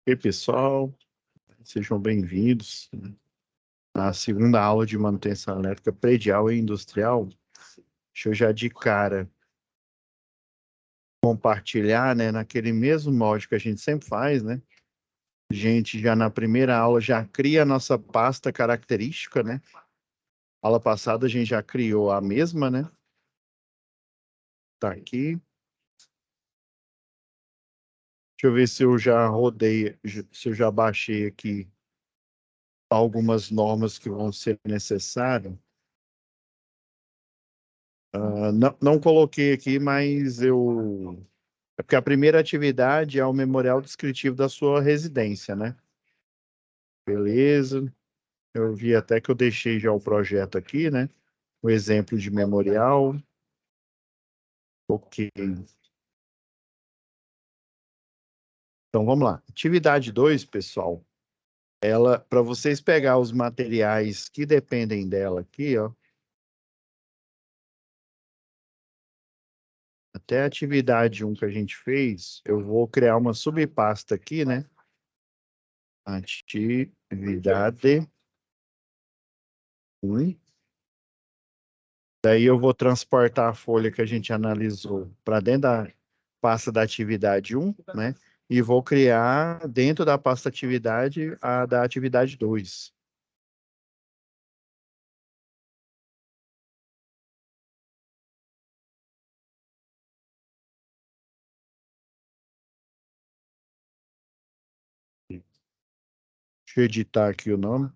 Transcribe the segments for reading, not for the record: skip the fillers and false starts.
Oi, pessoal, sejam bem-vindos à segunda aula de manutenção elétrica predial e industrial. Deixa eu já de cara compartilhar, né, naquele mesmo molde que a gente sempre faz, né? A gente já na primeira aula já cria a nossa pasta característica, né? Aula passada a gente já criou a mesma, né? Tá aqui. Deixa eu ver se eu já rodei, se eu já baixei aqui algumas normas que vão ser necessárias. Não coloquei aqui, mas eu. É porque a primeira atividade é o memorial descritivo da sua residência, né? Beleza. Eu vi até que eu deixei já o projeto aqui, né? O exemplo de memorial. Ok. Então vamos lá. Atividade 2, pessoal. Ela, para vocês pegar os materiais que dependem dela aqui, ó. Até a atividade 1 que a gente fez, eu vou criar uma subpasta aqui, né? Atividade 1. Daí eu vou transportar a folha que a gente analisou para dentro da pasta da atividade 1, né? E vou criar dentro da pasta atividade a da atividade 2. Deixa eu editar aqui o nome.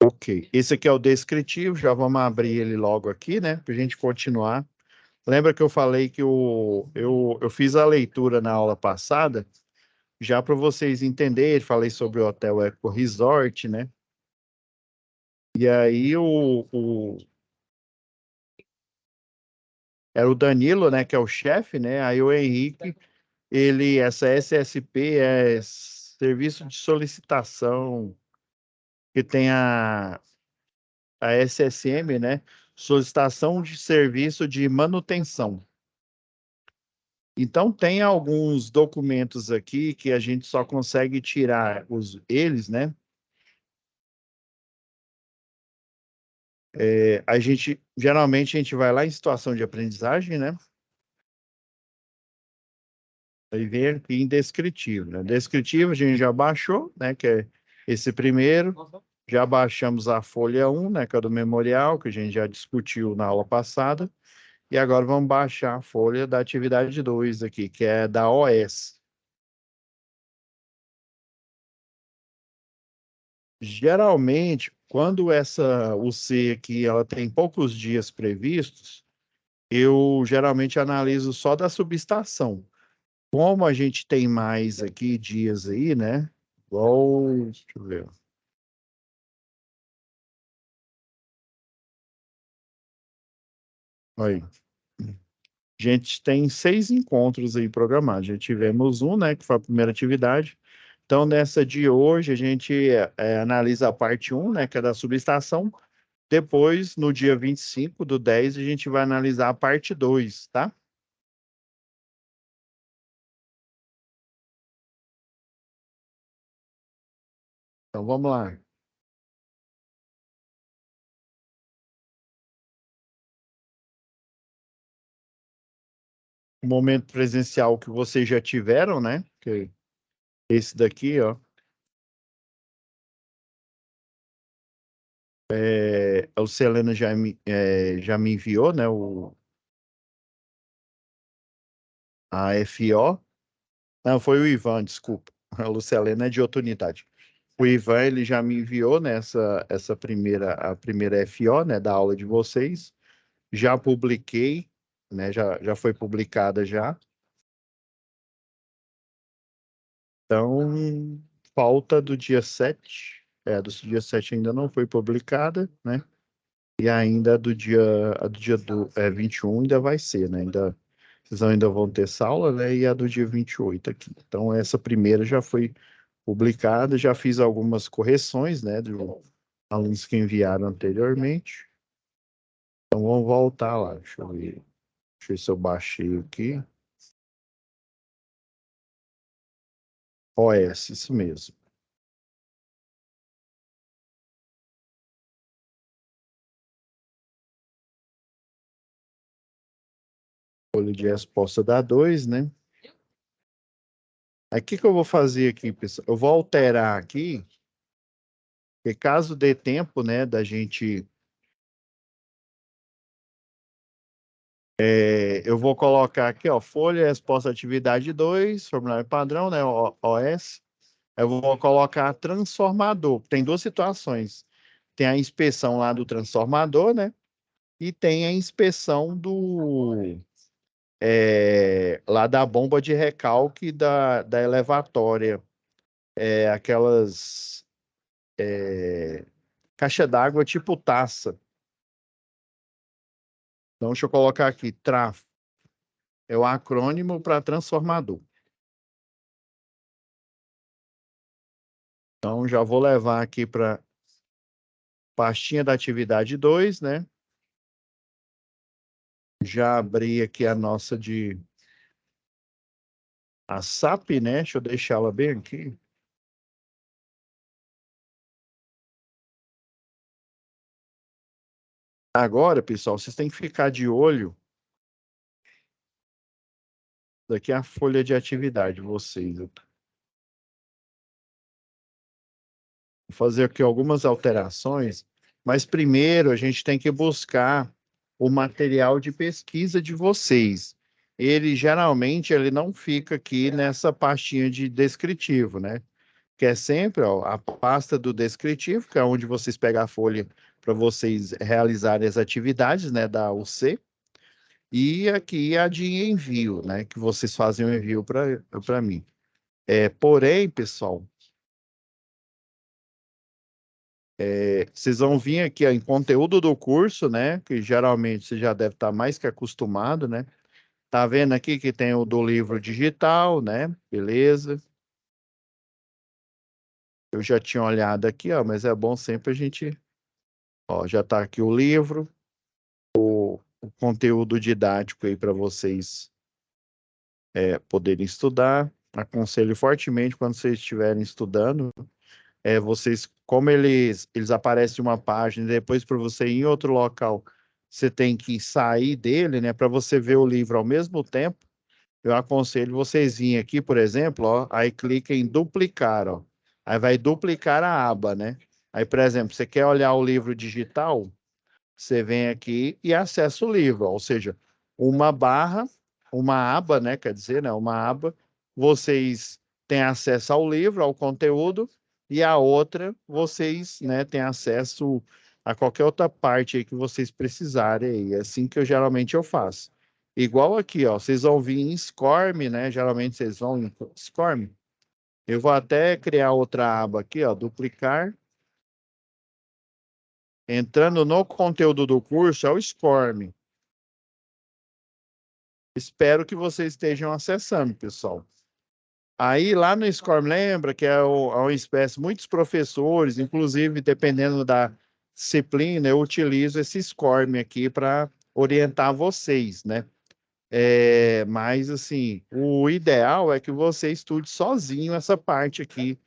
Ok. Esse aqui é o descritivo, já vamos abrir ele logo aqui, né? Para a gente continuar. Lembra que eu falei que eu fiz a leitura na aula passada, já para vocês entenderem, falei sobre o Hotel Eco Resort, né? E aí era o Danilo, né, que é o chefe, né? Aí o Henrique, essa SSP é Serviço de Solicitação, que tem a SSM, né? Solicitação de Serviço de Manutenção. Então, tem alguns documentos aqui que a gente só consegue tirar eles, né? Geralmente, a gente vai lá em situação de aprendizagem, né? Aí vem aqui em descritivo, né? Descritivo a gente já baixou, né? Que é esse primeiro. Já baixamos a folha 1, né? Que é do memorial, que a gente já discutiu na aula passada. E agora vamos baixar a folha da atividade 2 aqui, que é da OS. Geralmente, quando essa UC aqui ela tem poucos dias previstos, eu geralmente analiso só da subestação. Como a gente tem mais aqui dias aí, né? Igual, deixa eu ver. Aí. A gente tem 6 encontros aí programados. Já tivemos um, né, que foi a primeira atividade. Então, nessa de hoje, a gente analisa a parte 1, né, que é da subestação. Depois, no dia 25/10, a gente vai analisar a parte 2, tá? Então, vamos lá. O momento presencial que vocês já tiveram, né? Que esse daqui, ó. O Selena já me enviou, né? A FO. Não, foi o Ivan, desculpa. A Lucelena é de outra unidade. O Ivan, ele já me enviou nessa a primeira FO, né, da aula de vocês. Já publiquei, né, já foi publicada já. Então, falta do dia 7. Do dia 7 ainda não foi publicada, né? E ainda a do dia 21 ainda vai ser, né? Vocês ainda vão ter essa aula, né? E a do dia 28 aqui. Então, essa primeira já foi publicada, já fiz algumas correções, né? De alunos que enviaram anteriormente. Então, vamos voltar lá. Deixa eu ver se eu baixei aqui. OS, isso mesmo. Folha de resposta dá 2, né? Aí o que que eu vou fazer aqui, pessoal? Eu vou alterar aqui, porque caso dê tempo, né, da gente... eu vou colocar aqui, ó, folha, resposta atividade 2, formulário padrão, né, OS. Eu vou colocar transformador. Tem duas situações. Tem a inspeção lá do transformador, né? E tem a inspeção lá da bomba de recalque da elevatória. Aquelas caixa d'água tipo taça. Então, deixa eu colocar aqui, TRAF. É o acrônimo para transformador. Então, já vou levar aqui para pastinha da atividade 2, né? Já abri aqui a nossa a SAP, né? Deixa eu deixar ela bem aqui. Agora, pessoal, vocês têm que ficar de olho. Daqui é a folha de atividade, vocês. Vou fazer aqui algumas alterações, mas primeiro a gente tem que buscar o material de pesquisa de vocês. Ele geralmente ele não fica aqui nessa pastinha de descritivo, né? Que é sempre, ó, a pasta do descritivo, que é onde vocês pegam a folha para vocês realizarem as atividades, né, da UC. E aqui a de envio, né? Que vocês fazem o envio para mim. Porém, pessoal, vocês vão vir aqui ó, em conteúdo do curso, né? Que geralmente você já deve estar mais que acostumado, né? Tá vendo aqui que tem o do livro digital, né? Beleza. Eu já tinha olhado aqui, ó, mas é bom sempre a gente, ó, já tá aqui o livro, o conteúdo didático aí para vocês poderem estudar. Aconselho fortemente quando vocês estiverem estudando, vocês, como eles aparecem em uma página, depois para você ir em outro local, você tem que sair dele, né, para você ver o livro ao mesmo tempo. Eu aconselho vocês virem aqui, por exemplo, ó, aí clica em duplicar, ó. Aí vai duplicar a aba, né? Aí, por exemplo, você quer olhar o livro digital, você vem aqui e acessa o livro, ou seja, uma barra, uma aba, né? Quer dizer, né? Uma aba, vocês têm acesso ao livro, ao conteúdo, e a outra, vocês, né, têm acesso a qualquer outra parte aí que vocês precisarem aí. É assim que geralmente eu faço. Igual aqui, ó, vocês vão vir em SCORM, né? Geralmente vocês vão em SCORM. Eu vou até criar outra aba aqui, ó, duplicar. Entrando no conteúdo do curso, é o SCORM. Espero que vocês estejam acessando, pessoal. Aí, lá no SCORM, lembra que é uma espécie, muitos professores, inclusive, dependendo da disciplina, eu utilizo esse SCORM aqui para orientar vocês, né? Mas, assim, o ideal é que você estude sozinho essa parte aqui,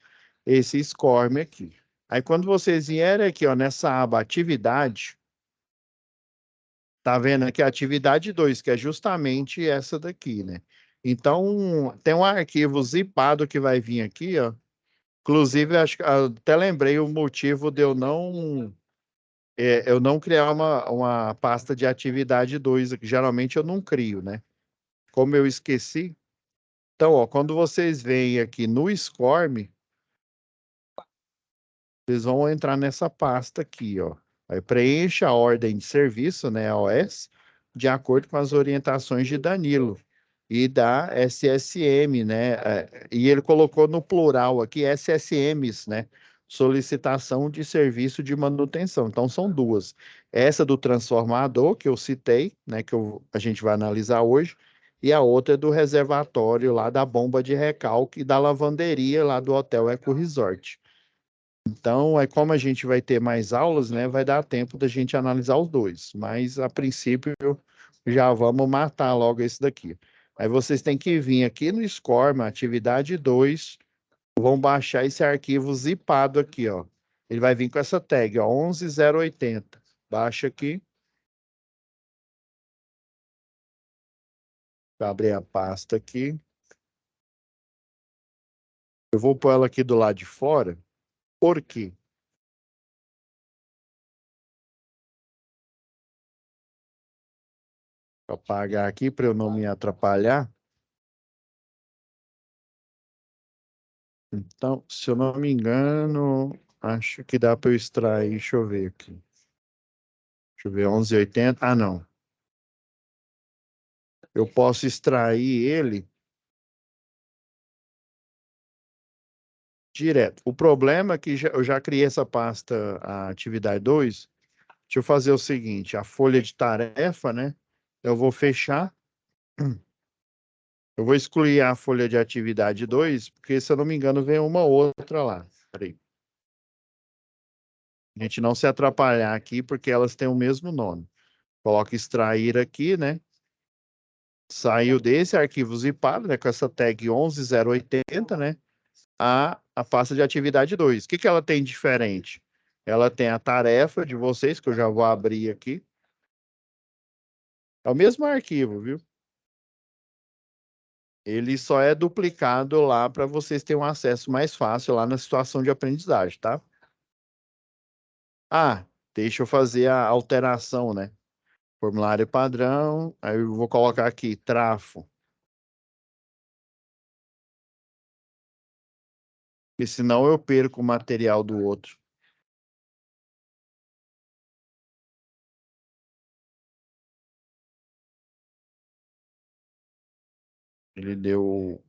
esse SCORM aqui. Aí, quando vocês vierem aqui, ó, nessa aba atividade, tá vendo aqui a atividade 2, que é justamente essa daqui, né? Então, tem um arquivo zipado que vai vir aqui, ó. Inclusive, acho que até lembrei o motivo de eu não criar uma pasta de atividade 2 aqui. Geralmente eu não crio, né? Como eu esqueci. Então, ó, quando vocês vêm aqui no SCORM, vocês vão entrar nessa pasta aqui, ó. Aí preencha a ordem de serviço, né, a OS, de acordo com as orientações de Danilo e da SSM, né? E ele colocou no plural aqui SSMs, né? Solicitação de serviço de manutenção. Então são duas. Essa do transformador que eu citei, né? A gente vai analisar hoje, e a outra é do reservatório lá da bomba de recalque e da lavanderia lá do Hotel Eco Resort. Então, como a gente vai ter mais aulas, né, vai dar tempo da gente analisar os dois. Mas, a princípio, já vamos matar logo esse daqui. Aí vocês têm que vir aqui no SCORM, atividade 2, Vão baixar esse arquivo zipado aqui, ó. Ele vai vir com essa tag, ó, 11080. Baixa aqui. Vou abrir a pasta aqui. Eu vou pôr ela aqui do lado de fora. Por quê? Vou apagar aqui para eu não me atrapalhar. Então, se eu não me engano, acho que dá para eu extrair. Deixa eu ver aqui. Deixa eu ver, 1180. Ah, não. Eu posso extrair ele direto. O problema é que eu já criei essa pasta, a atividade 2. Deixa eu fazer o seguinte, a folha de tarefa, né? Eu vou fechar. Eu vou excluir a folha de atividade 2, porque, se eu não me engano, vem uma outra lá. Peraí. A gente não se atrapalhar aqui, porque elas têm o mesmo nome. Coloca extrair aqui, né? Saiu desse arquivo zipado, né? Com essa tag 11080, né? A pasta de atividade 2. O que que ela tem diferente? Ela tem a tarefa de vocês, que eu já vou abrir aqui. É o mesmo arquivo, viu? Ele só é duplicado lá para vocês terem um acesso mais fácil lá na situação de aprendizagem, tá? Ah, deixa eu fazer a alteração, né? Formulário padrão, aí eu vou colocar aqui, trafo, porque senão eu perco o material do outro. Ele deu.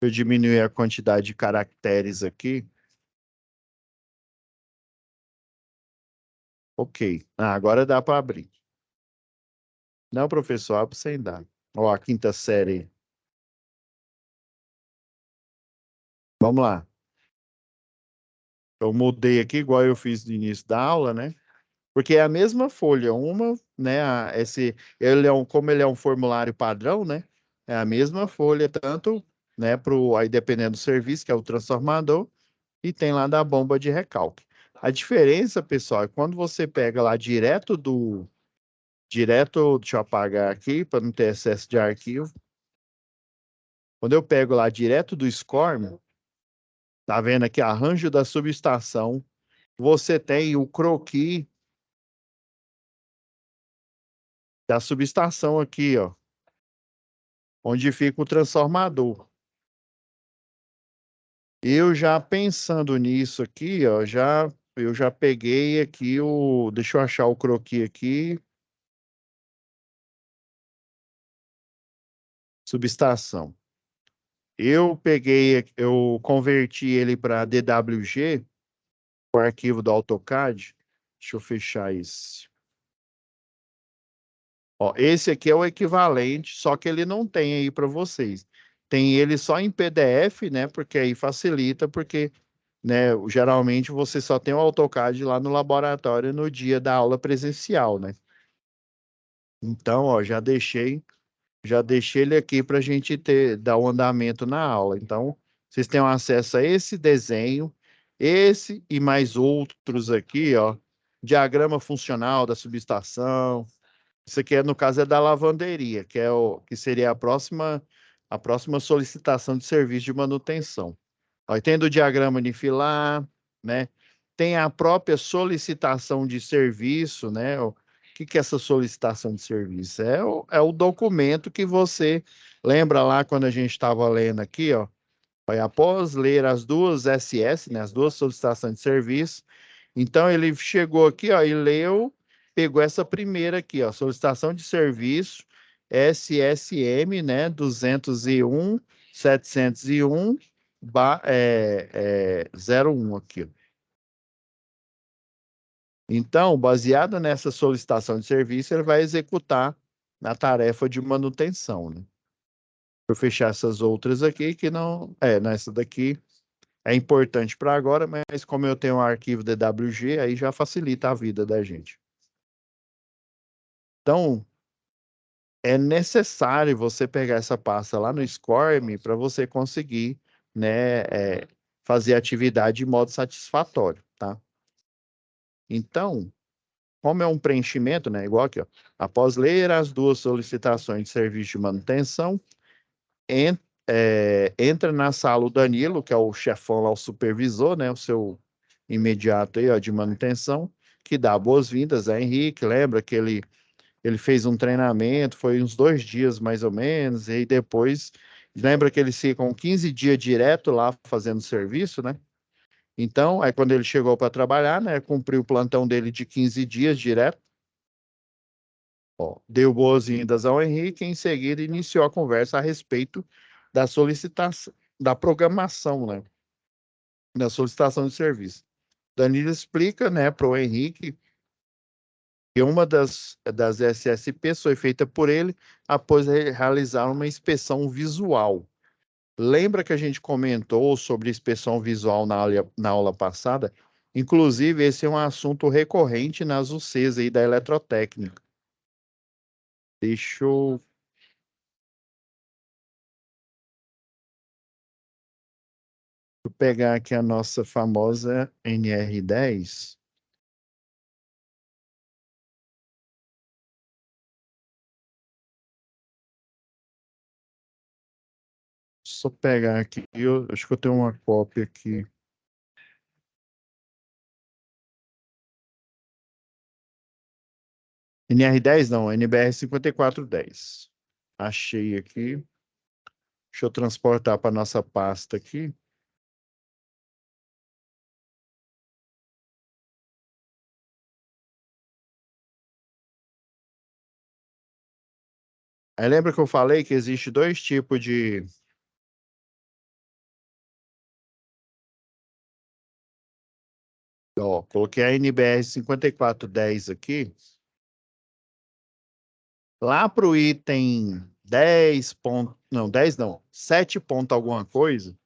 Eu diminuir a quantidade de caracteres aqui. Ok. Ah, agora dá para abrir. Não, professor, abre sem dar. Ó, a quinta série. Vamos lá. Eu mudei aqui, igual eu fiz no início da aula, né? Porque é a mesma folha, uma, né? Como ele é um formulário padrão, né? É a mesma folha, tanto, né? Aí dependendo do serviço, que é o transformador, e tem lá da bomba de recalque. A diferença, pessoal, é quando você pega lá deixa eu apagar aqui para não ter excesso de arquivo. Quando eu pego lá direto do SCORM, tá vendo aqui, arranjo da subestação, você tem o croquis da subestação aqui, ó, onde fica o transformador. Eu já pensando nisso aqui, ó, eu já peguei aqui deixa eu achar o croquis aqui, subestação. Eu converti ele para DWG, o arquivo do AutoCAD. Deixa eu fechar esse. Ó, esse aqui é o equivalente, só que ele não tem aí para vocês. Tem ele só em PDF, né? Porque aí facilita, porque, né, geralmente você só tem o AutoCAD lá no laboratório no dia da aula presencial, né? Então, ó, já deixei ele aqui para a gente dar o andamento na aula. Então, vocês têm acesso a esse desenho, esse e mais outros aqui, ó. Diagrama funcional da subestação. Isso aqui, no caso, é da lavanderia, que seria a próxima solicitação de serviço de manutenção. Aí tem do diagrama unifilar, né? Tem a própria solicitação de serviço, né? O que é essa solicitação de serviço? É o documento que você lembra lá quando a gente estava lendo aqui, ó. Aí, após ler as duas SS, né? As duas solicitações de serviço, então ele chegou aqui, ó, e leu, pegou essa primeira aqui, ó, solicitação de serviço SSM, né? 201.701 01 aqui. Então, baseado nessa solicitação de serviço, ele vai executar na tarefa de manutenção, né? Vou fechar essas outras aqui, que não. Nessa daqui é importante para agora, mas como eu tenho um arquivo DWG, aí já facilita a vida da gente. Então, é necessário você pegar essa pasta lá no SCORM para você conseguir, né, fazer a atividade de modo satisfatório, tá? Então, como é um preenchimento, né, igual aqui, ó, após ler as duas solicitações de serviço de manutenção, en- entra na sala o Danilo, que é o chefão lá, o supervisor, né, o seu imediato aí, ó, de manutenção, que dá boas-vindas a Henrique, lembra que ele fez um treinamento, foi uns 2 dias mais ou menos, e aí depois, lembra que eles ficam 15 dias direto lá fazendo serviço, né? Então, aí quando ele chegou para trabalhar, né, cumpriu o plantão dele de 15 dias direto, ó, deu boas-vindas ao Henrique, e em seguida iniciou a conversa a respeito da solicitação, da programação, né, da solicitação de serviço. Danilo explica, né, para o Henrique que uma das SSPs foi feita por ele após realizar uma inspeção visual. Lembra que a gente comentou sobre inspeção visual na aula passada? Inclusive, esse é um assunto recorrente nas UCs aí da eletrotécnica. Deixa eu pegar aqui a nossa famosa NR10. Só pegar aqui, eu acho que eu tenho uma cópia aqui. NR10 não, NBR 5410. Achei aqui. Deixa eu transportar para nossa pasta aqui. Aí lembra que eu falei que existe dois tipos de. Ó, coloquei a NBR 5410 aqui. Lá para o item 10 ponto. Não, 10 não. 7 ponto alguma coisa.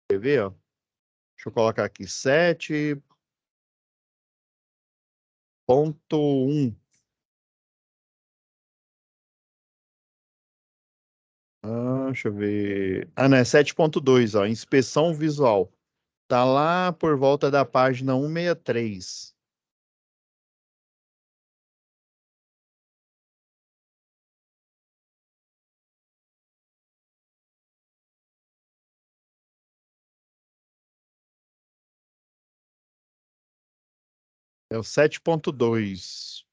Quer ver, ó? Deixa eu colocar aqui. 7.1. Deixa eu ver. Ah, não, é 7.2, ó. Inspeção visual. Tá lá por volta da página 163. É o 7.2.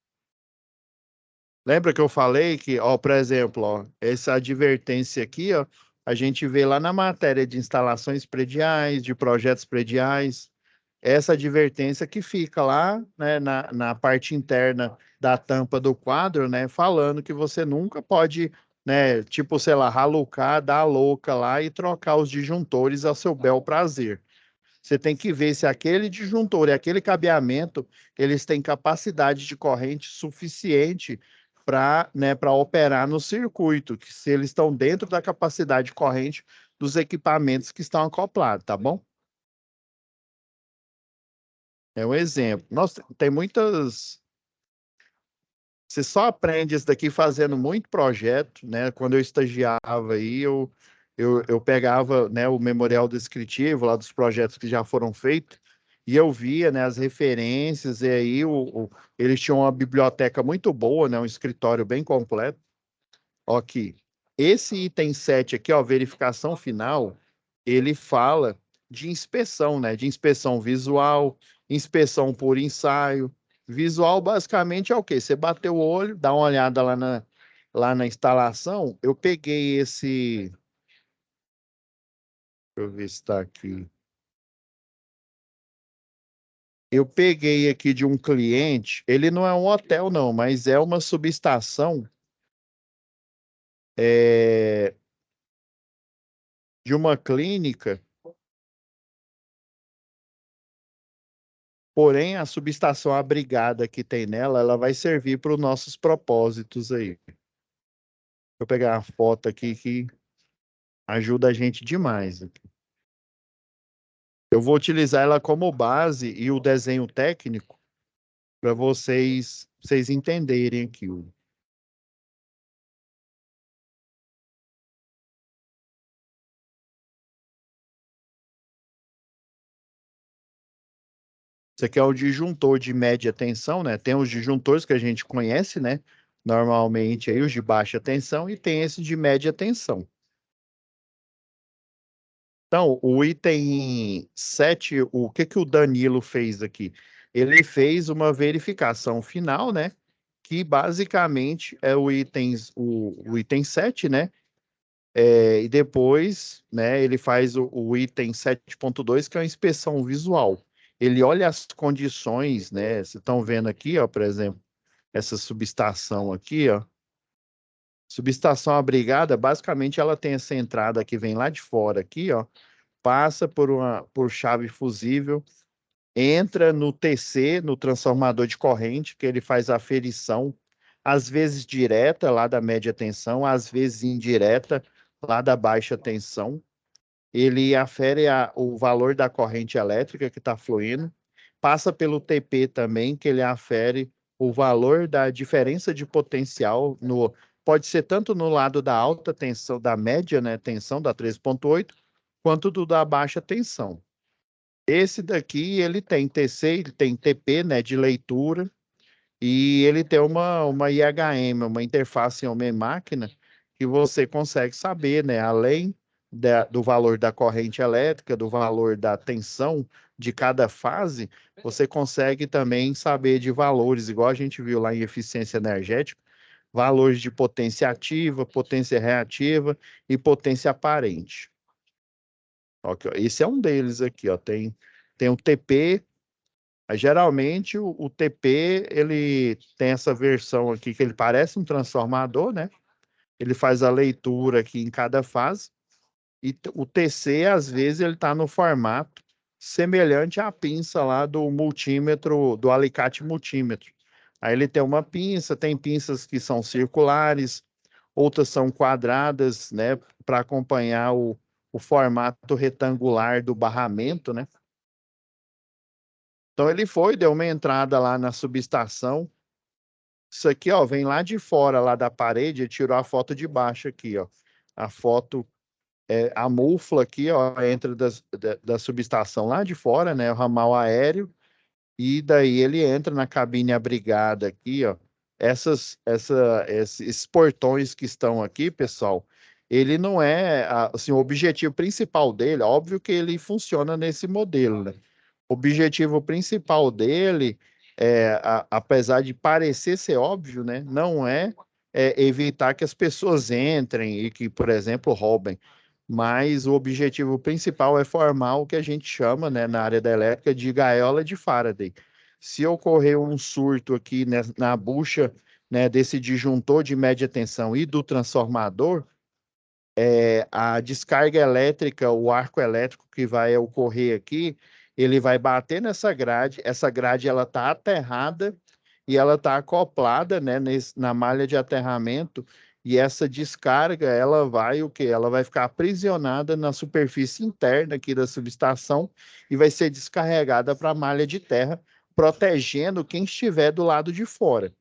Lembra que eu falei que, ó, por exemplo, ó, essa advertência aqui, ó, a gente vê lá na matéria de instalações prediais, de projetos prediais, essa advertência que fica lá, né, na parte interna da tampa do quadro, né, falando que você nunca pode, né, tipo, sei lá, ralucar, dar a louca lá e trocar os disjuntores ao seu bel prazer. Você tem que ver se aquele disjuntor e aquele cabeamento, eles têm capacidade de corrente suficiente para, né, para operar no circuito, que se eles estão dentro da capacidade de corrente dos equipamentos que estão acoplados, tá bom? É um exemplo. Nossa, tem muitas. Você só aprende isso daqui fazendo muito projeto, né? Quando eu estagiava aí, eu pegava, né, o memorial descritivo lá dos projetos que já foram feitos e eu via, né, as referências e aí eles tinham uma biblioteca muito boa, né, um escritório bem completo. Ó, aqui, esse item 7 aqui, ó, verificação final, ele fala de inspeção, né? De inspeção visual, inspeção por ensaio. Visual basicamente é o quê? Você bateu o olho, dá uma olhada lá na instalação. Eu peguei esse. Deixa eu ver se está aqui. Eu peguei aqui de um cliente, ele não é um hotel, não, mas é uma subestação é, de uma clínica. Porém, a subestação abrigada que tem nela, ela vai servir para os nossos propósitos aí. Deixa eu pegar uma foto aqui que ajuda a gente demais. Eu vou utilizar ela como base e o desenho técnico para vocês entenderem aqui. Isso aqui é o disjuntor de média tensão, né? Tem os disjuntores que a gente conhece, né? Normalmente aí os de baixa tensão e tem esse de média tensão. Então, o item 7, o que que o Danilo fez aqui? Ele fez uma verificação final, né? Que basicamente é o item 7, né? E depois, né, ele faz o item 7.2, que é a inspeção visual. Ele olha as condições, né? Vocês estão vendo aqui, ó, por exemplo, essa subestação aqui, ó. Subestação abrigada, basicamente ela tem essa entrada que vem lá de fora aqui, ó, passa por chave fusível, entra no TC, no transformador de corrente, que ele faz a aferição, às vezes direta lá da média tensão, às vezes indireta lá da baixa tensão. Ele afere o valor da corrente elétrica que está fluindo, passa pelo TP também, que ele afere o valor da diferença de potencial pode ser tanto no lado da alta tensão, da média, né, tensão da 13.8, quanto do da baixa tensão. Esse daqui, ele tem TC, ele tem TP, né, de leitura, e ele tem uma IHM, uma interface homem-máquina, que você consegue saber, né, além do valor da corrente elétrica, do valor da tensão de cada fase, você consegue também saber de valores, igual a gente viu lá em eficiência energética, valores de potência ativa, potência reativa e potência aparente. Ok, esse é um deles aqui, ó. Tem o TP. Geralmente o TP ele tem essa versão aqui que ele parece um transformador, né? Ele faz a leitura aqui em cada fase. E o TC, às vezes, ele está no formato semelhante à pinça lá do multímetro, do alicate multímetro. Aí ele tem uma pinça, tem pinças que são circulares, outras são quadradas, né? Para acompanhar o formato retangular do barramento, né? Então ele foi, deu uma entrada lá na subestação. Isso aqui, ó, vem lá de fora, lá da parede, ele tirou a foto de baixo aqui, ó. A foto, a mufla aqui, ó, entra da subestação lá de fora, né, o ramal aéreo, e daí ele entra na cabine abrigada aqui, ó. Esses portões que estão aqui, pessoal, ele não é, assim, o objetivo principal dele, óbvio que ele funciona nesse modelo, né? O objetivo principal dele, apesar de parecer ser óbvio, né, não é evitar que as pessoas entrem e que, por exemplo, roubem, mas o objetivo principal é formar o que a gente chama, né, na área da elétrica de gaiola de Faraday. Se ocorrer um surto aqui, né, na bucha, né, desse disjuntor de média tensão e do transformador, a descarga elétrica, o arco elétrico que vai ocorrer aqui, ele vai bater nessa grade, essa grade ela está aterrada e ela está acoplada, né, na malha de aterramento, e essa descarga, ela vai o quê? Ela vai ficar aprisionada na superfície interna aqui da subestação e vai ser descarregada para a malha de terra, protegendo quem estiver do lado de fora.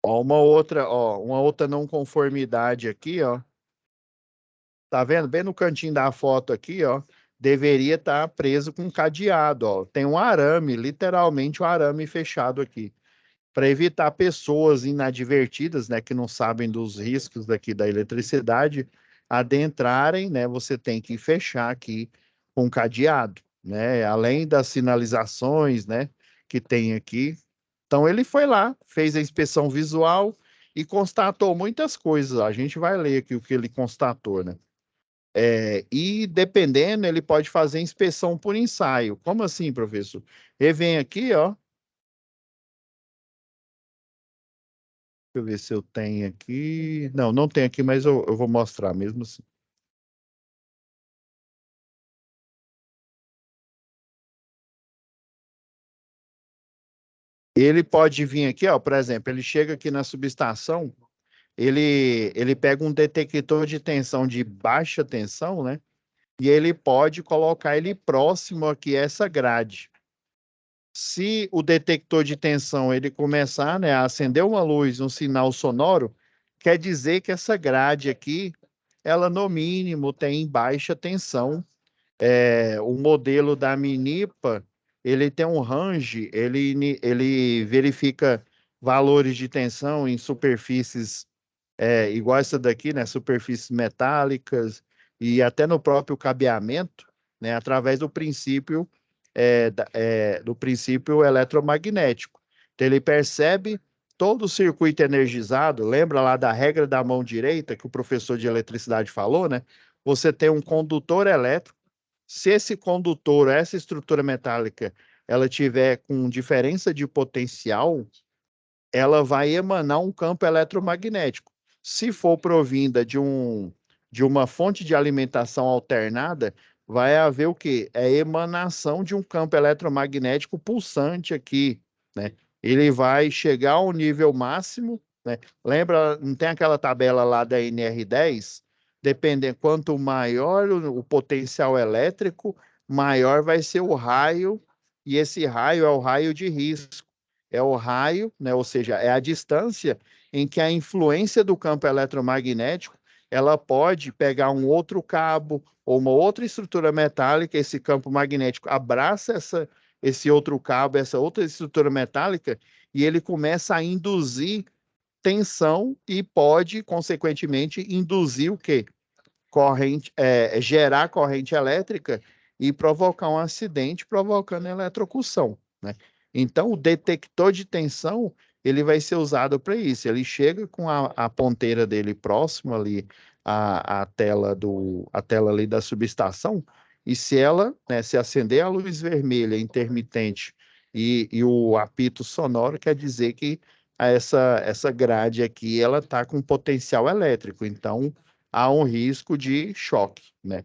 Uma outra não conformidade aqui, ó. Tá vendo? Bem no cantinho da foto aqui, ó, deveria estar preso com cadeado, ó. Tem um arame, literalmente um arame fechado aqui, para evitar pessoas inadvertidas, né, que não sabem dos riscos daqui da eletricidade, adentrarem, né? Você tem que fechar aqui com cadeado, né? Além das sinalizações, né, que tem aqui. Então ele foi lá, fez a inspeção visual e constatou muitas coisas. A gente vai ler aqui o que ele constatou, né? E dependendo, ele pode fazer inspeção por ensaio. Como assim, professor? Ele vem aqui, ó. Deixa eu ver se eu tenho aqui. Não, não tem aqui, mas eu vou mostrar mesmo assim. Ele pode vir aqui, ó, por exemplo, ele chega aqui na subestação, ele pega um detector de tensão de baixa tensão, né? E ele pode colocar ele próximo aqui a essa grade. Se o detector de tensão ele começar, né, a acender uma luz, um sinal sonoro, quer dizer que essa grade aqui, ela no mínimo tem baixa tensão. O modelo da Minipa, ele tem um range, ele verifica valores de tensão em superfícies igual essa daqui, né? Superfícies metálicas e até no próprio cabeamento, né? Através do princípio eletromagnético. Então, ele percebe todo o circuito energizado. Lembra lá da regra da mão direita que o professor de eletricidade falou, né? Você tem um condutor elétrico. Se esse condutor, essa estrutura metálica, ela tiver com diferença de potencial, ela vai emanar um campo eletromagnético. Se for provinda de uma fonte de alimentação alternada, vai haver o quê? É emanação de um campo eletromagnético pulsante aqui, né? Ele vai chegar ao nível máximo, né? Lembra, não tem aquela tabela lá da NR10? Dependendo, quanto maior o potencial elétrico, maior vai ser o raio, e esse raio é o raio de risco, é o raio, né, ou seja, é a distância em que a influência do campo eletromagnético ela pode pegar um outro cabo ou uma outra estrutura metálica, esse campo magnético abraça esse outro cabo, essa outra estrutura metálica, e ele começa a induzir tensão e pode, consequentemente, induzir o quê? Gerar corrente elétrica e provocar um acidente, provocando eletrocução, né? Então, o detector de tensão, ele vai ser usado para isso. Ele chega com a ponteira dele próximo ali à tela ali da subestação, e se ela, né, se acender a luz vermelha intermitente e o apito sonoro, quer dizer que essa grade aqui, ela está com potencial elétrico. Então, há um risco de choque, né?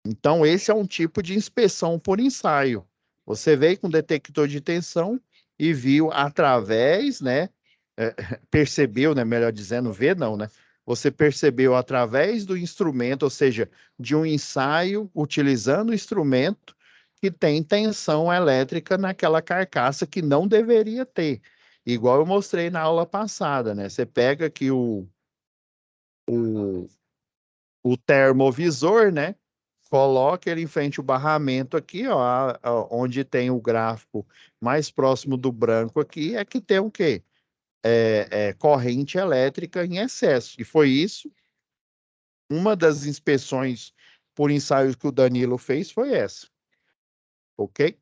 Então, esse é um tipo de inspeção por ensaio. Você veio com detector de tensão e viu através, né? Percebeu, né? Melhor dizendo, vê não, né? Você percebeu através do instrumento, ou seja, de um ensaio utilizando o instrumento que tem tensão elétrica naquela carcaça que não deveria ter. Igual eu mostrei na aula passada, né? Você pega aqui o, o termovisor, né? Coloca ele em frente ao barramento aqui, ó, onde tem o gráfico mais próximo do branco aqui, é que tem o quê? Corrente elétrica em excesso. E foi isso, uma das inspeções por ensaios que o Danilo fez foi essa, ok?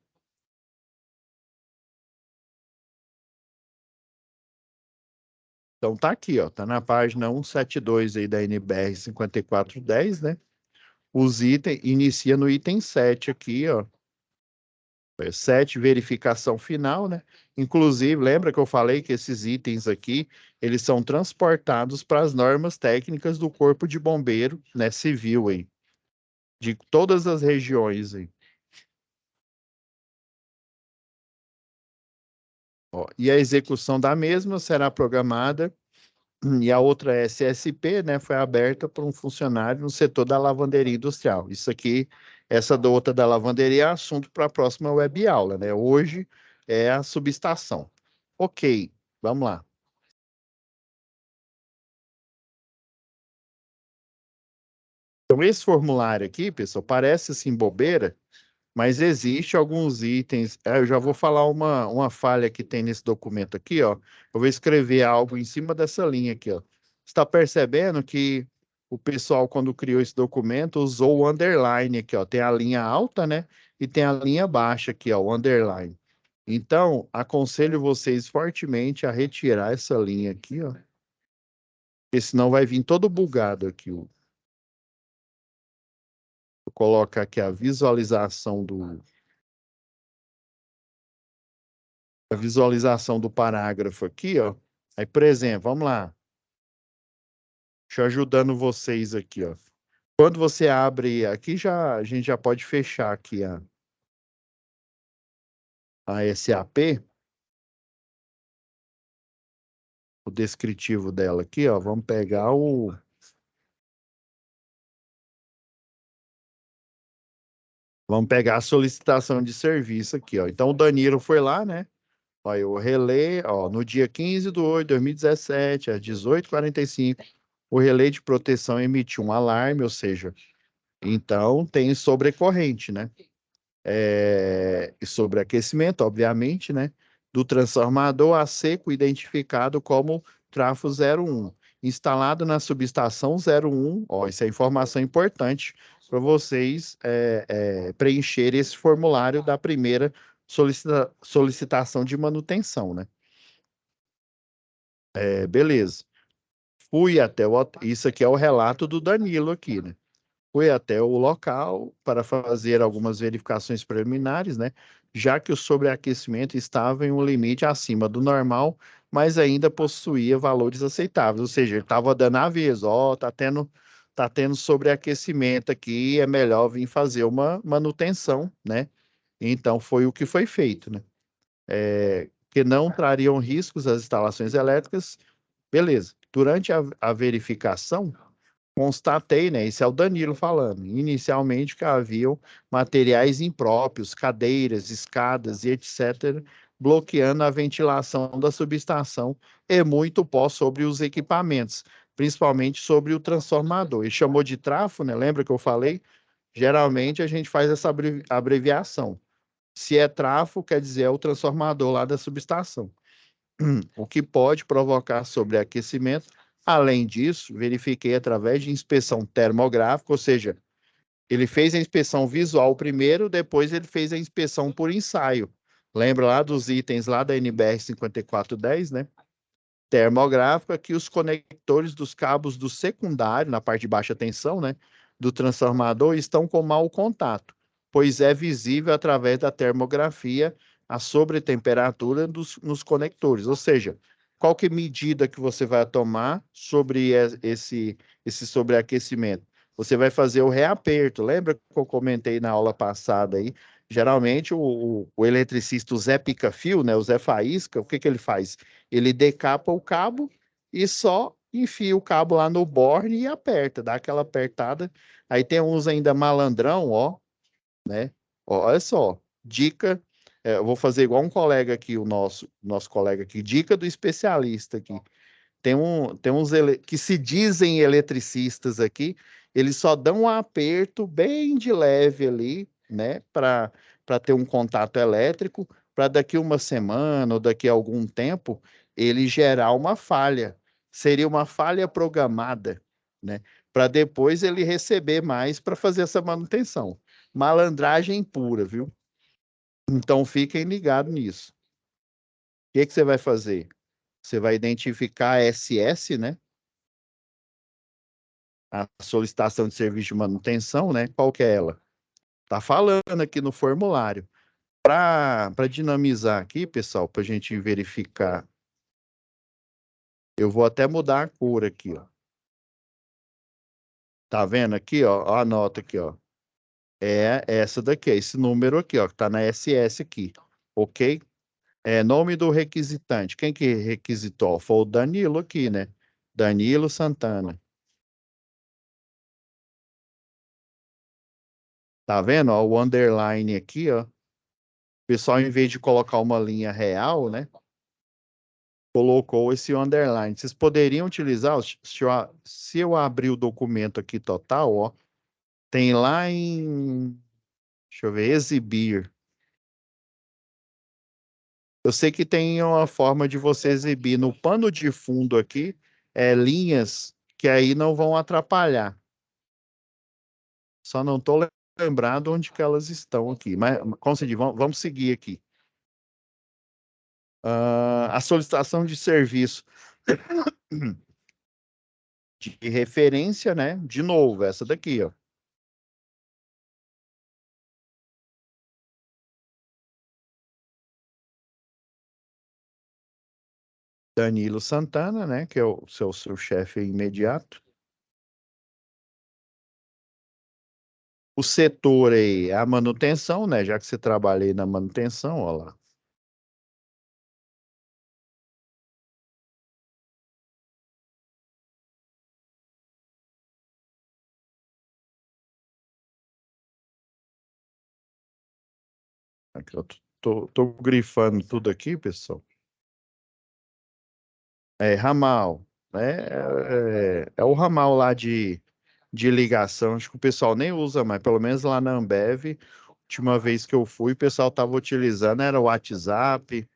Então tá aqui, ó, tá na página 172 aí da NBR 5410, né? Os itens, inicia no item 7 aqui, ó. 7, verificação final, né? Inclusive, lembra que eu falei que esses itens aqui, eles são transportados para as normas técnicas do Corpo de Bombeiro, né, civil aí, de todas as regiões aí. Ó, e a execução da mesma será programada, e a outra SSP, né, foi aberta por um funcionário no setor da lavanderia industrial. Isso aqui, essa da outra da lavanderia é assunto para a próxima web aula, né? Hoje é a subestação. Ok, vamos lá. Então, esse formulário aqui, pessoal, parece assim bobeira, mas existe alguns itens. Eu já vou falar uma falha que tem nesse documento aqui, ó. Eu vou escrever algo em cima dessa linha aqui, ó. Está percebendo que o pessoal, quando criou esse documento, usou o underline aqui, ó. Tem a linha alta, né? E tem a linha baixa aqui, ó, o underline. Então, aconselho vocês fortemente a retirar essa linha aqui, ó. Porque senão vai vir todo bugado aqui, ó. Vou colocar aqui a visualização do parágrafo aqui, ó. Aí, por exemplo, vamos lá. Deixa eu ajudando vocês aqui, ó. Quando você abre aqui, a gente já pode fechar aqui a SAP, o descritivo dela aqui, ó. Vamos pegar a solicitação de serviço aqui, ó. Então, o Danilo foi lá, né? Olha, o relé, ó, no dia 15/8/2017, às 18h45, o relé de proteção emitiu um alarme, ou seja, então tem sobrecorrente, né? e sobreaquecimento, obviamente, né? Do transformador a seco identificado como trafo 01, instalado na subestação 01. Ó, isso é informação importante para vocês preencherem esse formulário da primeira solicitação de manutenção, né? Beleza. Fui até isso aqui é o relato do Danilo aqui, né? Fui até o local para fazer algumas verificações preliminares, né? Já que o sobreaquecimento estava em um limite acima do normal, mas ainda possuía valores aceitáveis. Ou seja, ele estava dando aviso, ó, tá tendo sobreaquecimento aqui, é melhor vir fazer uma manutenção, né? Então foi o que foi feito, né? Que não trariam riscos às instalações elétricas. Beleza. Durante a verificação, constatei, né? Esse é o Danilo falando. Inicialmente que haviam materiais impróprios, cadeiras, escadas e etc., bloqueando a ventilação da subestação e muito pó sobre os equipamentos, principalmente sobre o transformador. Ele chamou de trafo, né? Lembra que eu falei? Geralmente a gente faz essa abreviação. Se é trafo, quer dizer é o transformador lá da subestação, o que pode provocar sobreaquecimento. Além disso, verifiquei através de inspeção termográfica, ou seja, ele fez a inspeção visual primeiro, depois ele fez a inspeção por ensaio. Lembra lá dos itens lá da NBR 5410, né? Termográfica, que os conectores dos cabos do secundário, na parte de baixa tensão, né, do transformador, estão com mau contato, pois é visível através da termografia a sobretemperatura nos conectores. Ou seja, qual que é a medida que você vai tomar sobre esse sobreaquecimento? Você vai fazer o reaperto. Lembra que eu comentei na aula passada aí? Geralmente o eletricista, o Zé Pica-Fio, né, o Zé Faísca, o que que ele faz? Ele decapa o cabo e só enfia o cabo lá no borne e aperta, dá aquela apertada. Aí tem uns ainda malandrão, ó, né? Ó, olha só, dica. Eu vou fazer igual um colega aqui, o nosso colega aqui, dica do especialista aqui. Tem uns que se dizem eletricistas aqui, eles só dão um aperto bem de leve ali, né, para ter um contato elétrico, para daqui uma semana ou daqui a algum tempo ele gerar uma falha. Seria uma falha programada, né, para depois ele receber mais para fazer essa manutenção. Malandragem pura, viu? Então fiquem ligados nisso. O que que você vai fazer? Você vai identificar a SS, né? A solicitação de serviço de manutenção, né? Qual que é ela? Tá falando aqui no formulário. Para dinamizar aqui, pessoal, para a gente verificar, eu vou até mudar a cor aqui, ó. Tá vendo aqui, ó? Ó a nota aqui, ó. É essa daqui, é esse número aqui, ó, que tá na SS aqui, ok? Nome do requisitante. Quem que requisitou? Foi o Danilo aqui, né? Danilo Santana. Tá vendo? Ó, o underline aqui, ó. O pessoal, em vez de colocar uma linha real, né? Colocou esse underline. Vocês poderiam utilizar, se eu abrir o documento aqui total, ó, tem lá em, deixa eu ver, exibir. Eu sei que tem uma forma de você exibir no pano de fundo aqui, linhas que aí não vão atrapalhar. Só não estou lembrado onde que elas estão aqui. Mas, como se diz, vamos seguir aqui. A solicitação de serviço de referência, né? De novo, essa daqui, ó. Danilo Santana, né? Que é o seu chefe imediato. O setor aí é a manutenção, né? Já que você trabalha aí na manutenção, ó lá. Aqui, eu tô grifando tudo aqui, pessoal. Ramal, né? É o ramal lá de ligação, acho que o pessoal nem usa mais, pelo menos lá na Ambev, última vez que eu fui, o pessoal estava utilizando, era o WhatsApp.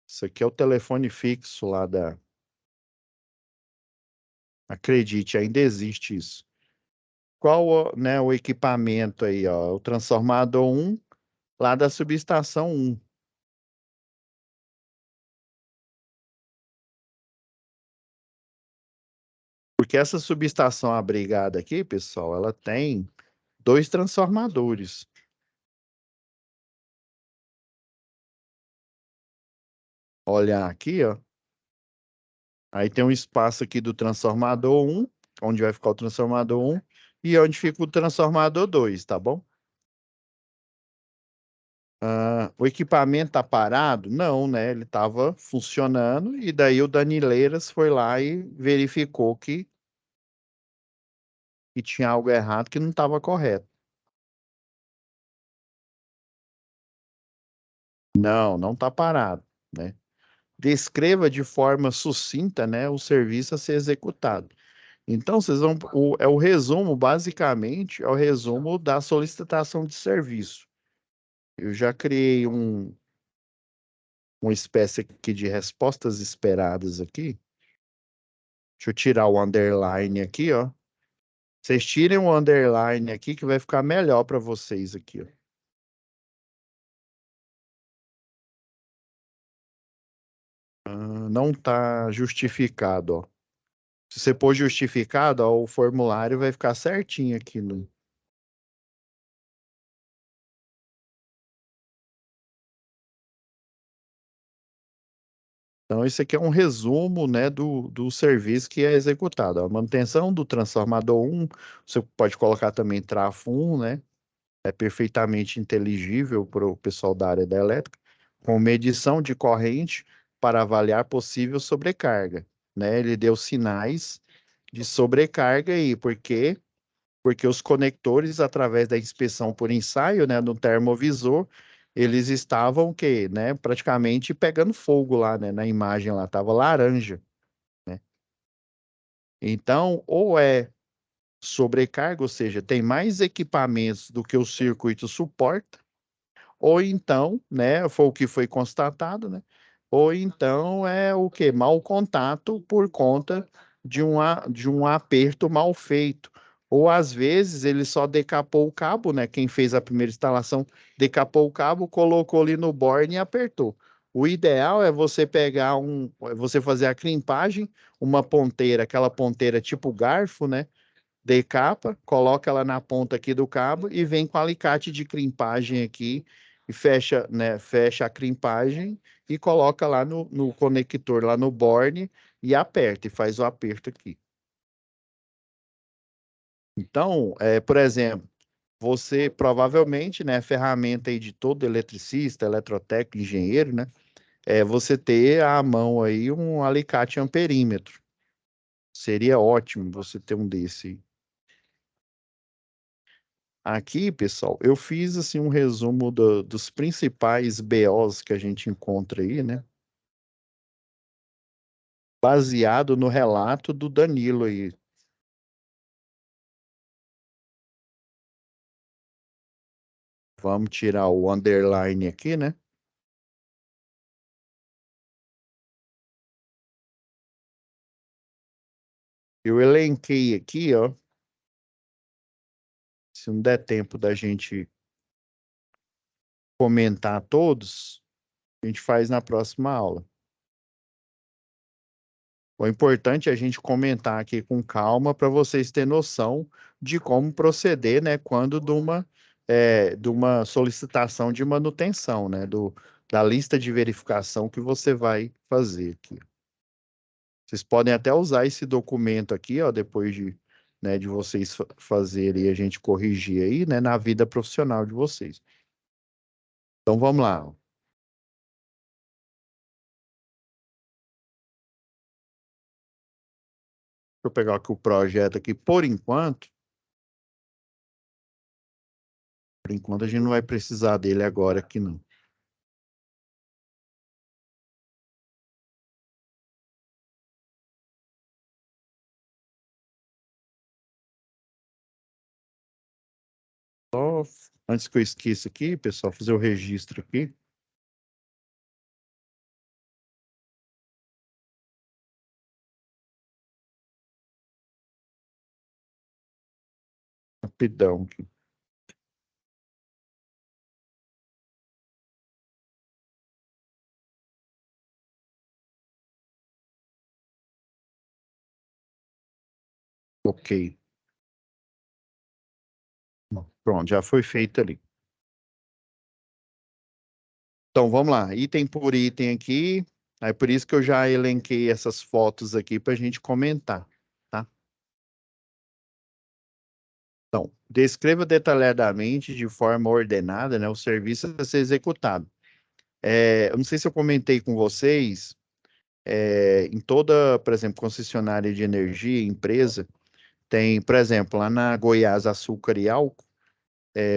Isso aqui é o telefone fixo lá da. Acredite, ainda existe isso. Qual, né, o equipamento aí, ó? O transformador 1 lá da subestação 1. Porque essa subestação abrigada aqui, pessoal, ela tem dois transformadores. Olha aqui, ó. Aí tem um espaço aqui do transformador 1, onde vai ficar o transformador 1, e onde fica o transformador 2, tá bom? O equipamento tá parado? Não, né? Ele estava funcionando, e daí o Danileiras foi lá e verificou que tinha algo errado, que não estava correto. Não, não está parado, né? Descreva de forma sucinta, né, o serviço a ser executado. Então, vocês vão, é o resumo, basicamente, é o resumo da solicitação de serviço. Eu já criei uma espécie aqui de respostas esperadas aqui. Deixa eu tirar o underline aqui, ó. Vocês tirem o underline aqui que vai ficar melhor para vocês aqui, ó. Não está justificado, ó. Se você pôr justificado, ó, o formulário vai ficar certinho aqui no. Então, esse aqui é um resumo, né, do serviço que é executado. A manutenção do transformador 1, você pode colocar também trafo 1, né? É perfeitamente inteligível para o pessoal da área da elétrica, com medição de corrente para avaliar possível sobrecarga, né? Ele deu sinais de sobrecarga aí, porque os conectores, através da inspeção por ensaio, né, no termovisor, eles estavam o quê, né, praticamente pegando fogo lá, né, na imagem lá, estava laranja, né? Então, ou é sobrecarga, ou seja, tem mais equipamentos do que o circuito suporta, ou então, né, foi o que foi constatado, né? Ou então é o que? Mau contato por conta de um aperto mal feito. Ou às vezes ele só decapou o cabo, né? Quem fez a primeira instalação decapou o cabo, colocou ali no borne e apertou. O ideal é você pegar você fazer a crimpagem, uma ponteira, aquela ponteira tipo garfo, né? Decapa, coloca ela na ponta aqui do cabo e vem com alicate de crimpagem aqui e fecha, né, fecha a crimpagem e coloca lá no conector, lá no borne e aperta e faz o aperto aqui. Então, por exemplo, você provavelmente, né, ferramenta aí de todo eletricista, eletrotécnico, engenheiro, né, é você ter à mão aí um alicate amperímetro. Seria ótimo você ter um desse. Aqui, pessoal, eu fiz assim um resumo dos principais BOs que a gente encontra aí, né? Baseado no relato do Danilo aí. Vamos tirar o underline aqui, né? Eu elenquei aqui, ó. Se não der tempo da gente comentar todos, a gente faz na próxima aula. O importante é a gente comentar aqui com calma para vocês terem noção de como proceder, né, quando de uma solicitação de manutenção, né, da lista de verificação que você vai fazer aqui. Vocês podem até usar esse documento aqui, ó, depois né, de vocês fazerem e a gente corrigir aí, né, na vida profissional de vocês. Então vamos lá. Deixa eu pegar aqui o projeto aqui por enquanto a gente não vai precisar dele agora aqui não. só, antes que eu esqueça aqui, pessoal, fazer o registro aqui. Rapidão aqui. Ok. Pronto, já foi feito ali. Então, vamos lá, item por item aqui. É por isso que eu já elenquei essas fotos aqui para a gente comentar, tá? Então, descreva detalhadamente, de forma ordenada, né, o serviço a ser executado. Eu não sei se eu comentei com vocês, em toda, por exemplo, concessionária de energia, empresa, tem, por exemplo, lá na Goiás Açúcar e Álcool,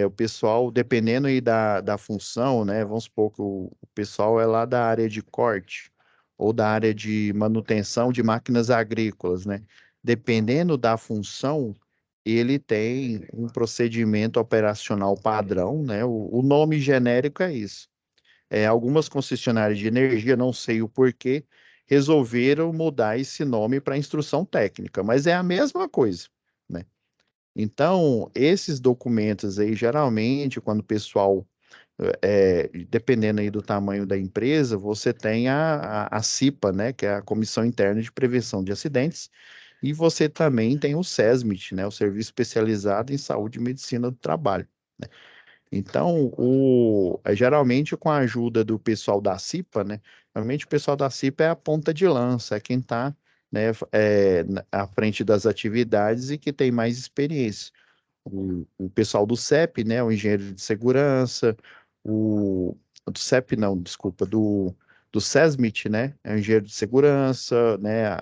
o pessoal, dependendo aí da função, né? Vamos supor que o pessoal é lá da área de corte ou da área de manutenção de máquinas agrícolas, né? Dependendo da função, ele tem um procedimento operacional padrão, né? O nome genérico é isso. Algumas concessionárias de energia, não sei o porquê, resolveram mudar esse nome para instrução técnica, mas é a mesma coisa, né? Então, esses documentos aí, geralmente, quando o pessoal, dependendo aí do tamanho da empresa, você tem a CIPA, né, que é a Comissão Interna de Prevenção de Acidentes, e você também tem o SESMIT, né, o Serviço Especializado em Saúde e Medicina do Trabalho. Então, geralmente com a ajuda do pessoal da CIPA, né, normalmente o pessoal da CIPA é a ponta de lança, é quem está, né, à frente das atividades e que tem mais experiência. O pessoal do CEP, né, o engenheiro de segurança, do CEP não, desculpa, do SESMIT, né, é o engenheiro de segurança, né,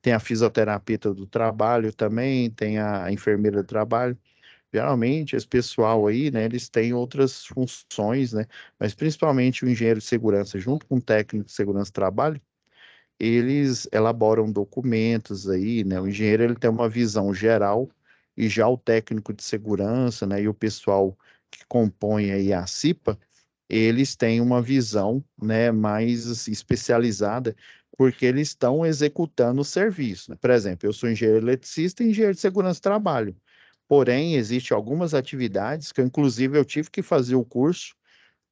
tem a fisioterapeuta do trabalho também, tem a enfermeira do trabalho. Geralmente, esse pessoal aí, né, eles têm outras funções, né, mas principalmente o engenheiro de segurança, junto com o técnico de segurança do trabalho, eles elaboram documentos aí, né? O engenheiro ele tem uma visão geral e já o técnico de segurança, né, e o pessoal que compõe aí a CIPA, eles têm uma visão, né, mais assim, especializada, porque eles estão executando o serviço, né? Por exemplo, eu sou engenheiro eletricista e engenheiro de segurança do trabalho. Porém, existem algumas atividades que, inclusive, eu tive que fazer o curso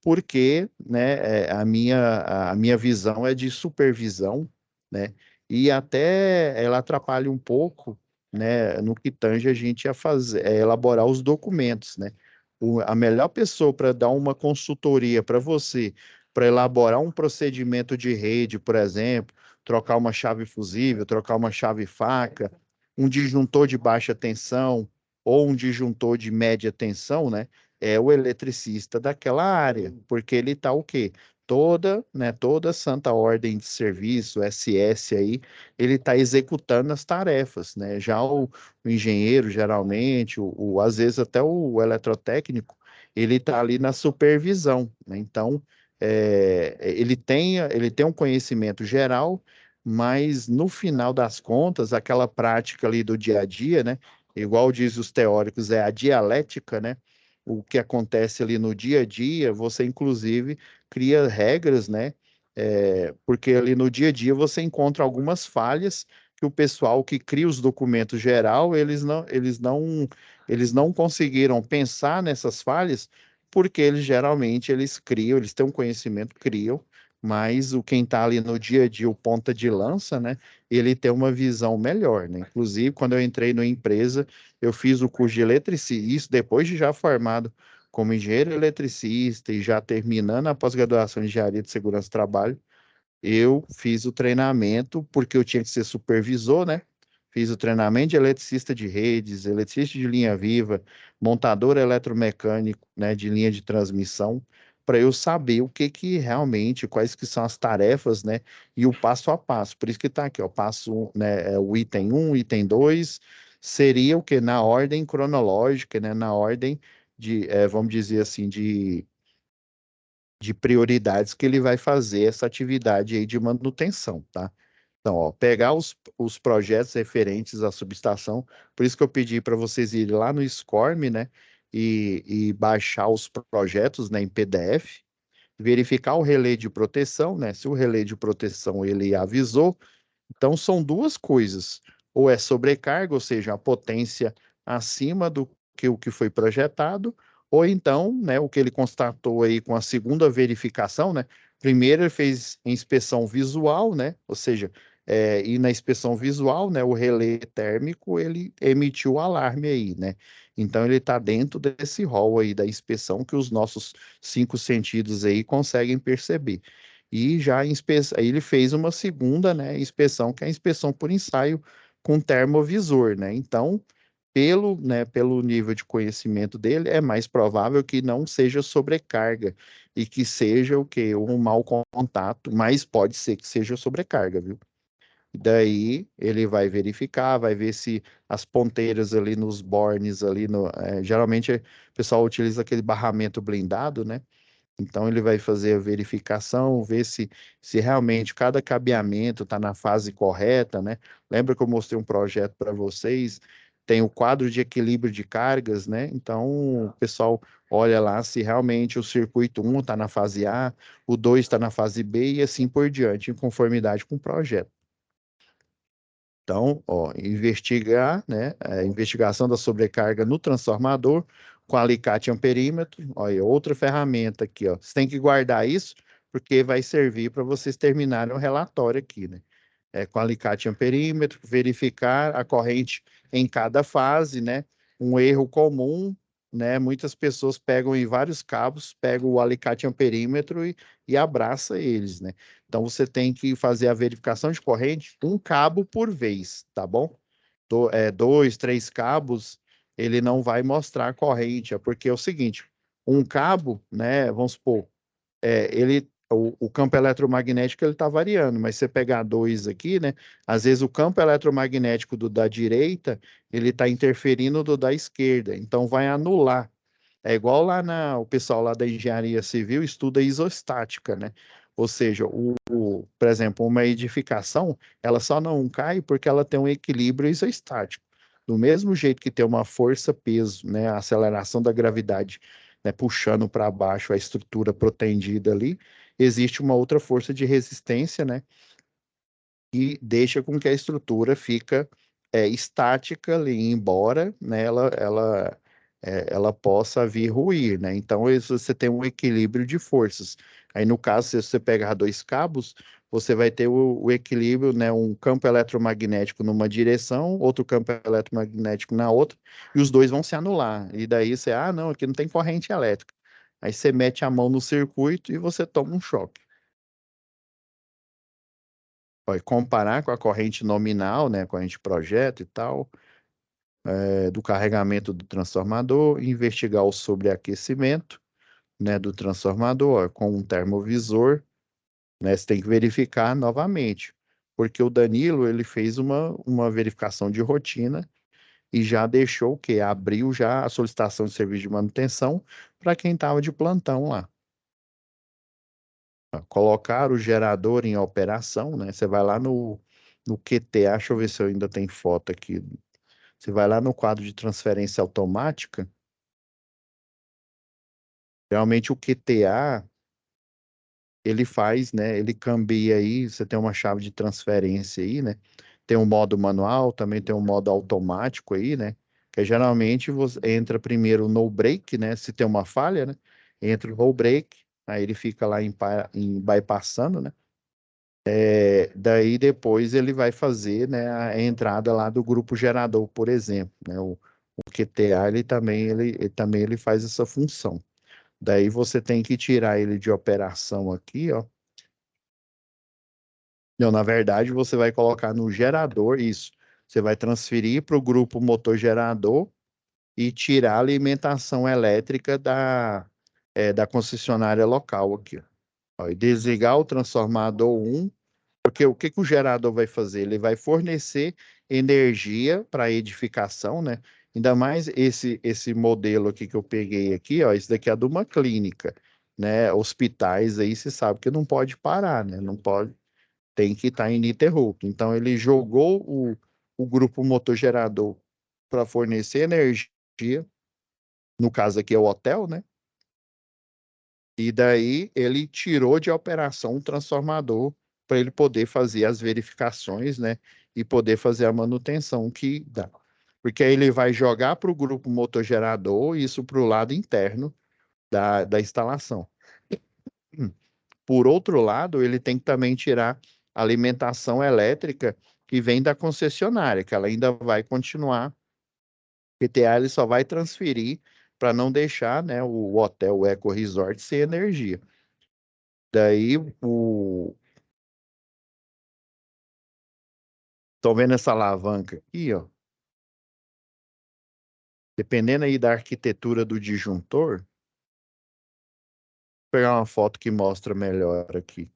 porque, né, a minha visão é de supervisão, né, e até ela atrapalha um pouco, né, no que tange a gente a fazer, elaborar os documentos, né. A melhor pessoa para dar uma consultoria para você, para elaborar um procedimento de rede, por exemplo, trocar uma chave fusível, trocar uma chave faca, um disjuntor de baixa tensão ou um disjuntor de média tensão, né, é o eletricista daquela área, porque ele está o quê? Toda Santa Ordem de Serviço, SS aí, ele está executando as tarefas, né? Já o engenheiro, geralmente, às vezes até o eletrotécnico, ele está ali na supervisão, né? Então, ele tem um conhecimento geral, mas no final das contas, aquela prática ali do dia a dia, né? Igual diz os teóricos, é a dialética, né? O que acontece ali no dia a dia, você inclusive cria regras, né? Porque ali no dia a dia você encontra algumas falhas que o pessoal que cria os documentos geral, eles não conseguiram pensar nessas falhas, porque eles geralmente eles criam, eles têm um conhecimento, criam, mas quem está ali no dia a dia, o ponta de lança, né? Ele tem uma visão melhor, né? Inclusive, quando eu entrei na empresa, eu fiz o curso de eletricista, isso depois de já formado como engenheiro eletricista e já terminando a pós-graduação em engenharia de segurança do trabalho, eu fiz o treinamento, porque eu tinha que ser supervisor, né? Fiz o treinamento de eletricista de redes, eletricista de linha viva, montador eletromecânico, né, de linha de transmissão, para eu saber o que que realmente, quais que são as tarefas, né, e o passo a passo. Por isso que está aqui, ó, né, o item um, item 2 seria o que? Na ordem cronológica, né, na ordem vamos dizer assim, de prioridades que ele vai fazer essa atividade aí de manutenção, tá? Então, ó, pegar os projetos referentes à subestação, por isso que eu pedi para vocês irem lá no SCORM, né? e baixar os projetos, né, em PDF, verificar o relé de proteção, né? Se o relé de proteção ele avisou, então são duas coisas. Ou é sobrecarga, ou seja, a potência acima do que o que foi projetado, ou então, né, o que ele constatou aí com a segunda verificação, né? Primeiro ele fez inspeção visual, né? Ou seja, e na inspeção visual, né, o relé térmico ele emitiu o alarme aí, né? Então ele está dentro desse rol aí da inspeção que os nossos cinco sentidos aí conseguem perceber. E já aí ele fez uma segunda, né, inspeção, que é a inspeção por ensaio com termovisor, né? Então, pelo nível de conhecimento dele, é mais provável que não seja sobrecarga e que seja o quê? Um mau contato, mas pode ser que seja sobrecarga, viu? Daí ele vai verificar, vai ver se as ponteiras ali nos bornes ali geralmente o pessoal utiliza aquele barramento blindado, né? Então ele vai fazer a verificação, ver se realmente cada cabeamento está na fase correta, né? Lembra que eu mostrei um projeto para vocês? Tem o quadro de equilíbrio de cargas, né? Então o pessoal olha lá se realmente o circuito um está na fase A, o 2 está na fase B e assim por diante, em conformidade com o projeto. Então, ó, investigar, né? Investigação da sobrecarga no transformador com alicate amperímetro. Olha, outra ferramenta aqui, ó. Você tem que guardar isso porque vai servir para vocês terminarem o relatório aqui, né? Com alicate amperímetro, verificar a corrente em cada fase, né? Um erro comum, né? Muitas pessoas pegam em vários cabos, pegam o alicate amperímetro e abraça eles, né? Então você tem que fazer a verificação de corrente um cabo por vez, tá bom? Dois, três cabos, ele não vai mostrar a corrente, porque é o seguinte, um cabo, né? Vamos supor, o campo eletromagnético ele está variando, mas você pegar dois aqui, né? Às vezes o campo eletromagnético do da direita ele está interferindo do da esquerda, então vai anular. É igual o pessoal lá da engenharia civil estuda isostática, né? Ou seja, por exemplo, uma edificação, ela só não cai porque ela tem um equilíbrio isostático. Do mesmo jeito que tem uma força-peso, né, a aceleração da gravidade, né, puxando para baixo a estrutura protendida ali, existe uma outra força de resistência, né, e deixa com que a estrutura fica estática ali, embora, né, ela possa vir ruir, né? Então isso, você tem um equilíbrio de forças. Aí no caso, se você pegar dois cabos, você vai ter o equilíbrio, né? Um campo eletromagnético numa direção, outro campo eletromagnético na outra, e os dois vão se anular. E daí você, não, aqui não tem corrente elétrica. Aí você mete a mão no circuito e você toma um choque. Vai comparar com a corrente nominal, né, corrente projeto e tal, do carregamento do transformador, investigar o sobreaquecimento, né, do transformador, ó, com um termovisor, né, você tem que verificar novamente, porque o Danilo, ele fez uma verificação de rotina e já deixou o quê? Abriu já a solicitação de serviço de manutenção para quem estava de plantão lá. Colocar o gerador em operação, né? Você vai lá no QTA, deixa eu ver se eu ainda tem foto aqui. Você vai lá no quadro de transferência automática. Realmente o QTA, ele faz, né? Ele cambia aí, você tem uma chave de transferência aí, né? Tem um modo manual, também tem um modo automático aí, né? Que geralmente você entra primeiro no break, né? Se tem uma falha, né? Entra no break, aí ele fica lá em bypassando, né? Daí depois ele vai fazer, né, a entrada lá do grupo gerador, por exemplo, né? O QTA ele também faz essa função. Daí você tem que tirar ele de operação aqui, ó. Não, na verdade você vai colocar no gerador isso. Você vai transferir para o grupo motor gerador e tirar a alimentação elétrica da concessionária local aqui, ó. E desligar o transformador um. Porque o que que o gerador vai fazer? Ele vai fornecer energia para a edificação, né? Ainda mais esse modelo aqui que eu peguei aqui, ó, esse daqui é de uma clínica, né? Hospitais aí você sabe que não pode parar, né? Não pode, tem que estar ininterrupto. Então ele jogou o grupo motor gerador para fornecer energia no caso aqui é o hotel, né? E daí ele tirou de operação um transformador para ele poder fazer as verificações, né? E poder fazer a manutenção que dá. Porque aí ele vai jogar para o grupo motogerador, isso para o lado interno da instalação. Por outro lado, ele tem que também tirar a alimentação elétrica que vem da concessionária, que ela ainda vai continuar. PTA ele só vai transferir para não deixar, né, o hotel, o Eco Resort, sem energia. Daí, estão vendo essa alavanca aqui, ó? Dependendo aí da arquitetura do disjuntor, vou pegar uma foto que mostra melhor aqui.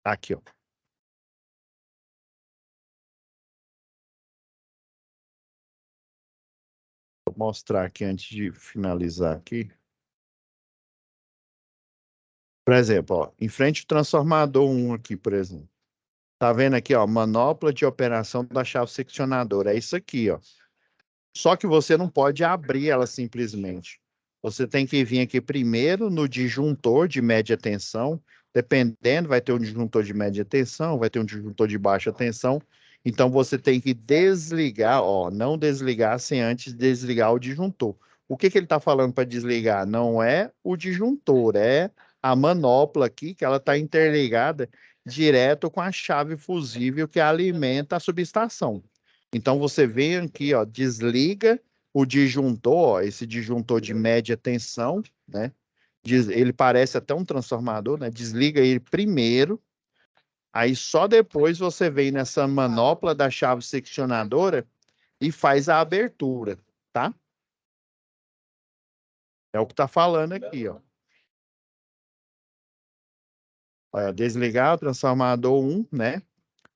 Aqui, ó. Vou mostrar aqui antes de finalizar aqui. Por exemplo, ó, em frente ao transformador 1 aqui, por exemplo. Tá vendo aqui, ó, manopla de operação da chave seccionadora. É isso aqui, ó. Só que você não pode abrir ela simplesmente. Você tem que vir aqui primeiro no disjuntor de média tensão. Dependendo, vai ter um disjuntor de média tensão, vai ter um disjuntor de baixa tensão. Então você tem que desligar, ó, não desligar sem antes desligar o disjuntor. O que que ele está falando para desligar? Não é o disjuntor, é a manopla aqui, que ela está interligada direto com a chave fusível que alimenta a subestação. Então você vem aqui, ó, desliga o disjuntor, ó, esse disjuntor de média tensão, né? Ele parece até um transformador, né? Desliga ele primeiro, aí só depois você vem nessa manopla da chave seccionadora e faz a abertura, tá? É o que tá falando aqui, ó. Olha, desligar o transformador 1, né?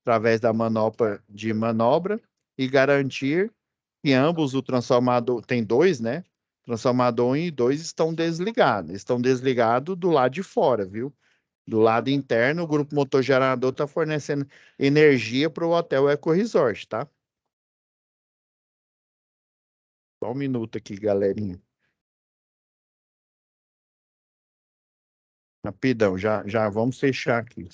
Através da manopla de manobra e garantir que ambos o transformador, tem dois, né? Transformador 1 e 2 estão desligados. Estão desligados do lado de fora, viu? Do lado interno, o grupo motor gerador está fornecendo energia para o hotel Eco Resort, tá? Só um minuto aqui, galerinha. Rapidão, já vamos fechar aqui.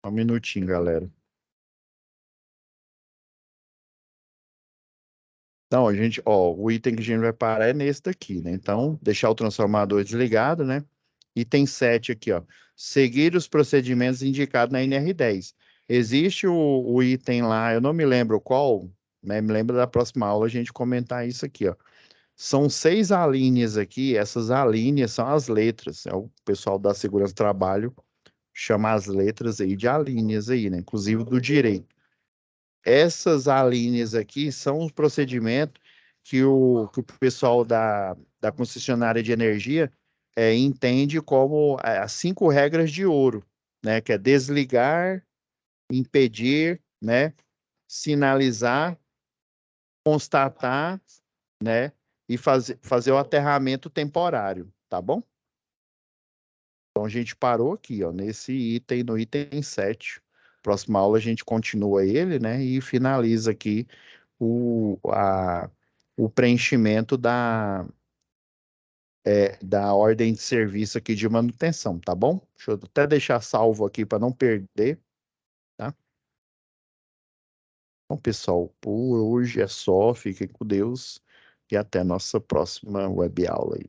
Só um minutinho, galera. Então, a gente, ó, o item que a gente vai parar é nesse daqui, né? Então, deixar o transformador desligado, né? Item 7 aqui, ó. Seguir os procedimentos indicados na NR10. Existe o item lá, eu não me lembro qual, né? Me lembro da próxima aula a gente comentar isso aqui, ó. São 6 alíneas aqui, essas alíneas são as letras. É o pessoal da segurança do trabalho chama as letras aí de alíneas aí, né? Inclusive do direito. Essas alíneas aqui são os procedimentos que o pessoal da concessionária de energia entende como as 5 regras de ouro, né? Que é desligar, impedir, né? Sinalizar, constatar, né? E fazer o aterramento temporário, tá bom? Então a gente parou aqui, ó, nesse item, no item 7. Próxima aula a gente continua ele, né? E finaliza aqui o preenchimento da ordem de serviço aqui de manutenção, tá bom? Deixa eu até deixar salvo aqui para não perder, tá? Então, pessoal, por hoje é só, fiquem com Deus e até nossa próxima web aula aí.